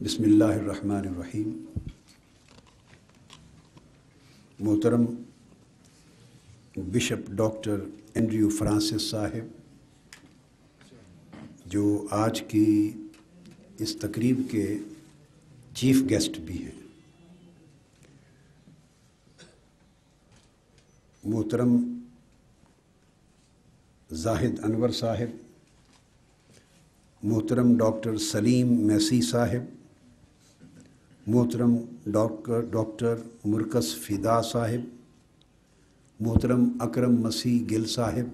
بسم اللہ الرحمن الرحیم۔ محترم بشپ ڈاکٹر اینڈریو فرانسس صاحب، جو آج کی اس تقریب کے چیف گیسٹ بھی ہیں، محترم زاہد انور صاحب، محترم ڈاکٹر سلیم میسی صاحب، محترم ڈاکٹر مرکز فدا صاحب، محترم اکرم مسیح گل صاحب،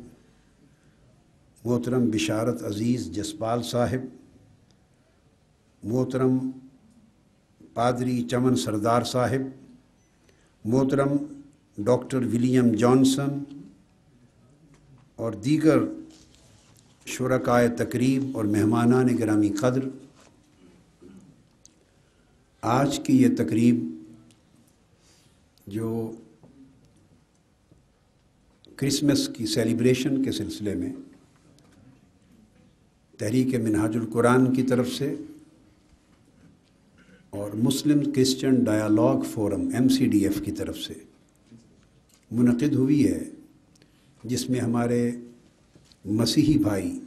محترم بشارت عزیز جسپال صاحب، محترم پادری چمن سردار صاحب، محترم ڈاکٹر ولیم جانسن اور دیگر شرکائے تقریب اور مہمانان گرامی قدر، آج کی یہ تقریب جو کرسمس کی سیلیبریشن کے سلسلے میں تحریک منہاج القرآن کی طرف سے اور مسلم کرسچن ڈائیلاگ فورم MCDF کی طرف سے منعقد ہوئی ہے، جس میں ہمارے مسیحی بھائی،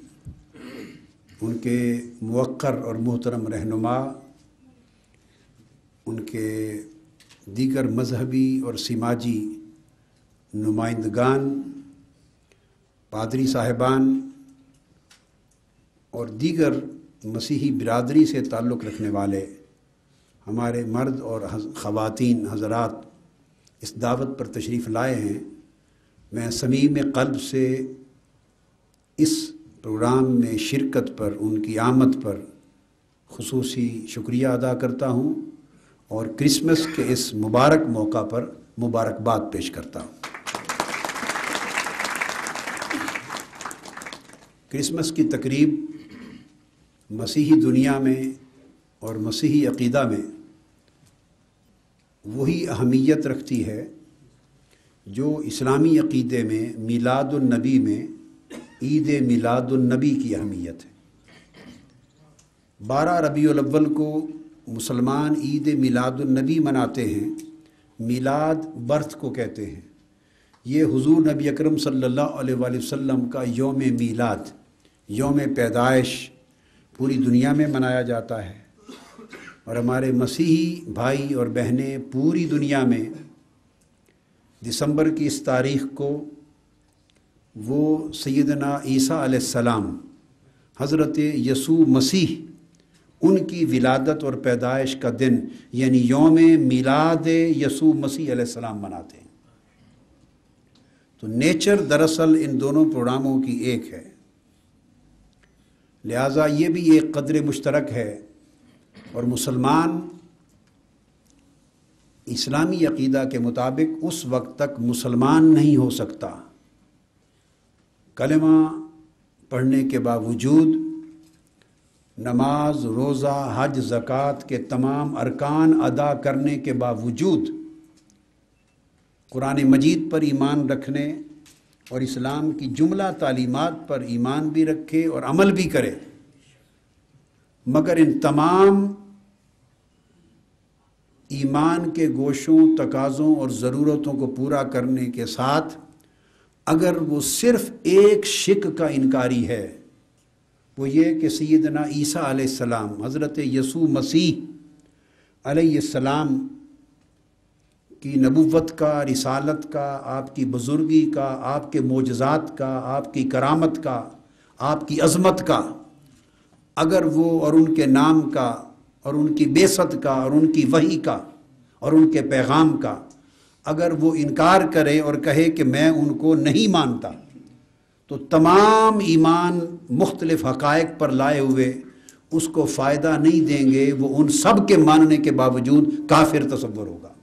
ان کے موقر اور محترم رہنما، ان کے دیگر مذہبی اور سماجی نمائندگان، پادری صاحبان اور دیگر مسیحی برادری سے تعلق رکھنے والے ہمارے مرد اور خواتین حضرات اس دعوت پر تشریف لائے ہیں۔ میں صمیم قلب سے اس پروگرام میں شرکت پر، ان کی آمد پر خصوصی شکریہ ادا کرتا ہوں اور کرسمس کے اس مبارک موقع پر مبارکباد پیش کرتا ہوں۔ کرسمس کی تقریب مسیحی دنیا میں اور مسیحی عقیدہ میں وہی اہمیت رکھتی ہے جو اسلامی عقیدے میں میلاد النبی میں عید میلاد النبی کی اہمیت ہے۔ 12 ربیع الاول کو مسلمان عید میلاد النبی مناتے ہیں، میلاد برتھ کو کہتے ہیں۔ یہ حضور نبی اکرم صلی اللہ علیہ وآلہ وسلم کا یوم میلاد، یوم پیدائش پوری دنیا میں منایا جاتا ہے، اور ہمارے مسیحی بھائی اور بہنیں پوری دنیا میں دسمبر کی اس تاریخ کو وہ سیدنا عیسیٰ علیہ السلام، حضرت یسوع مسیح، ان کی ولادت اور پیدائش کا دن یعنی یوم میلاد یسوع مسیح علیہ السلام مناتے ہیں۔ تو نیچر دراصل ان دونوں پروگراموں کی ایک ہے، لہٰذا یہ بھی ایک قدر مشترک ہے، اور مسلمان اسلامی عقیدہ کے مطابق اس وقت تک مسلمان نہیں ہو سکتا کلمہ پڑھنے کے باوجود، نماز، روزہ، حج، زکوٰۃ کے تمام ارکان ادا کرنے کے باوجود قرآن مجید پر ایمان رکھنے اور اسلام کی جملہ تعلیمات پر ایمان بھی رکھے اور عمل بھی کرے، مگر ان تمام ایمان کے گوشوں، تقاضوں اور ضرورتوں کو پورا کرنے کے ساتھ اگر وہ صرف ایک شک کا انکاری ہے، وہ یہ کہ سیدنا عیسیٰ علیہ السلام، حضرت یسوع مسیح علیہ السلام کی نبوت کا، رسالت کا، آپ کی بزرگی کا، آپ کے معجزات کا، آپ کی کرامت کا، آپ کی عظمت کا، اگر وہ اور ان کے نام کا اور ان کی بعثت کا اور ان کی وحی کا اور ان کے پیغام کا اگر وہ انکار کرے اور کہے کہ میں ان کو نہیں مانتا، تو تمام ایمان مختلف حقائق پر لائے ہوئے اس کو فائدہ نہیں دیں گے، وہ ان سب کے ماننے کے باوجود کافر تصور ہوگا۔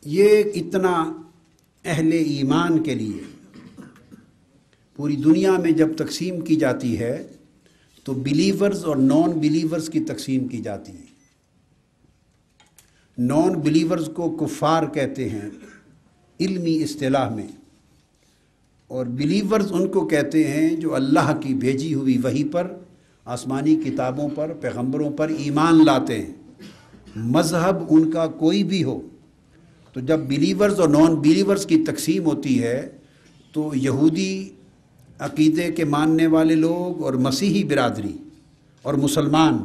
یہ اتنا اہل ایمان کے لیے پوری دنیا میں جب تقسیم کی جاتی ہے تو بلیورز اور نان بلیورز کی تقسیم کی جاتی ہے۔ نان بلیورز کو کفار کہتے ہیں علمی اصطلاح میں، اور بلیورز ان کو کہتے ہیں جو اللہ کی بھیجی ہوئی وحی پر، آسمانی کتابوں پر، پیغمبروں پر ایمان لاتے ہیں، مذہب ان کا کوئی بھی ہو۔ تو جب بلیورز اور نان بلیورز کی تقسیم ہوتی ہے تو یہودی عقیدے کے ماننے والے لوگ اور مسیحی برادری اور مسلمان،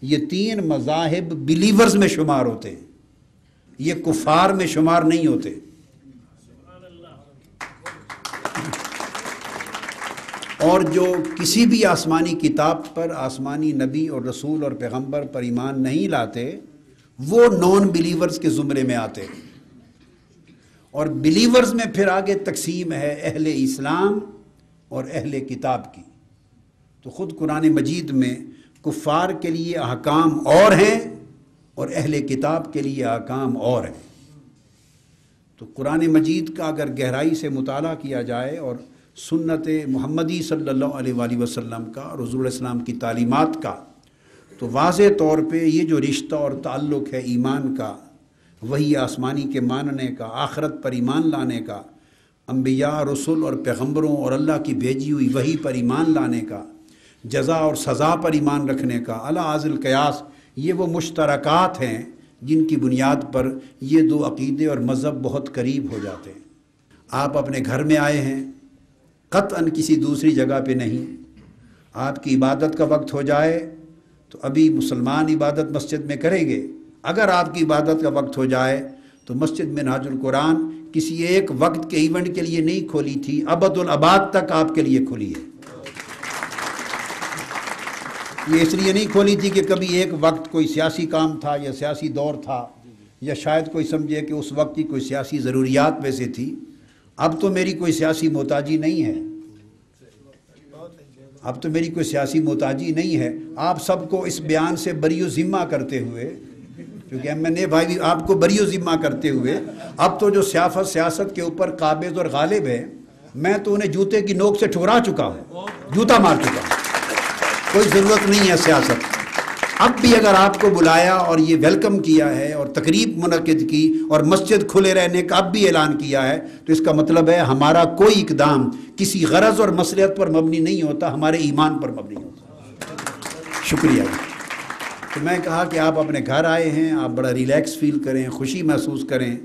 یہ تین مذاہب بلیورز میں شمار ہوتے ہیں، یہ کفار میں شمار نہیں ہوتے۔ اور جو کسی بھی آسمانی کتاب پر، آسمانی نبی اور رسول اور پیغمبر پر ایمان نہیں لاتے، وہ نان بلیورز کے زمرے میں آتے۔ اور بلیورز میں پھر آگے تقسیم ہے اہل اسلام اور اہل کتاب کی۔ تو خود قرآن مجید میں کفار کے لیے احکام اور ہیں اور اہل کتاب کے لیے احکام اور ہیں۔ تو قرآن مجید کا اگر گہرائی سے مطالعہ کیا جائے اور سنت محمدی صلی اللہ علیہ وآلہ وسلم کا اور حضور السلام کی تعلیمات کا، تو واضح طور پہ یہ جو رشتہ اور تعلق ہے ایمان کا، وہی آسمانی کے ماننے کا، آخرت پر ایمان لانے کا، انبیاء، رسول اور پیغمبروں اور اللہ کی بھیجی ہوئی وحی پر ایمان لانے کا، جزا اور سزا پر ایمان رکھنے کا، اعلیٰ ازل قیاس، یہ وہ مشترکات ہیں جن کی بنیاد پر یہ دو عقیدے اور مذہب بہت قریب ہو جاتے ہیں۔ آپ اپنے گھر میں آئے ہیں، قطعاً کسی دوسری جگہ پہ نہیں۔ آپ کی عبادت کا وقت ہو جائے تو ابھی مسلمان عبادت مسجد میں کریں گے، اگر آپ کی عبادت کا وقت ہو جائے تو مسجد منہاج القرآن کسی ایک وقت کے ایونٹ کے لیے نہیں کھولی تھی، ابد الاباد تک آپ کے لیے کھلی ہے۔ یہ اس لیے نہیں کھولی تھی کہ کبھی ایک وقت کوئی سیاسی کام تھا یا سیاسی دور تھا، یا شاید کوئی سمجھے کہ اس وقت کی کوئی سیاسی ضروریات میں سے تھی۔ اب تو میری کوئی سیاسی محتاجی نہیں ہے، اب تو میری کوئی سیاسی محتاجی نہیں ہے۔ آپ سب کو اس بیان سے بری و ذمہ کرتے ہوئے، کیونکہ میں نے بھائی آپ کو بری و ذمہ کرتے ہوئے، اب تو جو سیاست کے اوپر قابض اور غالب ہے، میں تو انہیں جوتے کی نوک سے ٹھکرا چکا ہوں، جوتا مار چکا ہوں، کوئی ضرورت نہیں ہے سیاست۔ اب بھی اگر آپ کو بلایا اور یہ ویلکم کیا ہے اور تقریب منعقد کی اور مسجد کھلے رہنے کا اب بھی اعلان کیا ہے، تو اس کا مطلب ہے ہمارا کوئی اقدام کسی غرض اور مصلحت پر مبنی نہیں ہوتا، ہمارے ایمان پر مبنی ہوتا۔ شکریہ۔ تو میں کہا کہ آپ اپنے گھر آئے ہیں، آپ بڑا ریلیکس فیل کریں، خوشی محسوس کریں،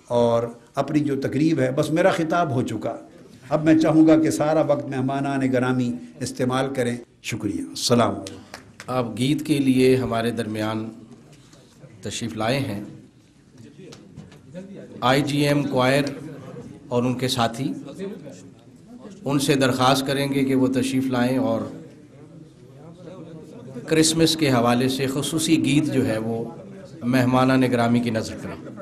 اور اپنی جو تقریب ہے، بس میرا خطاب ہو چکا، اب میں چاہوں گا کہ سارا وقت مہمانان گرامی استعمال کریں۔ شکریہ، السلام علیکم۔ آپ گیت کے لیے ہمارے درمیان تشریف لائے ہیں آئی جی ایم کوائر اور ان کے ساتھی، ان سے درخواست کریں گے کہ وہ تشریف لائیں اور کرسمس کے حوالے سے خصوصی گیت جو ہے وہ مہمانان گرامی کی نظر کریں۔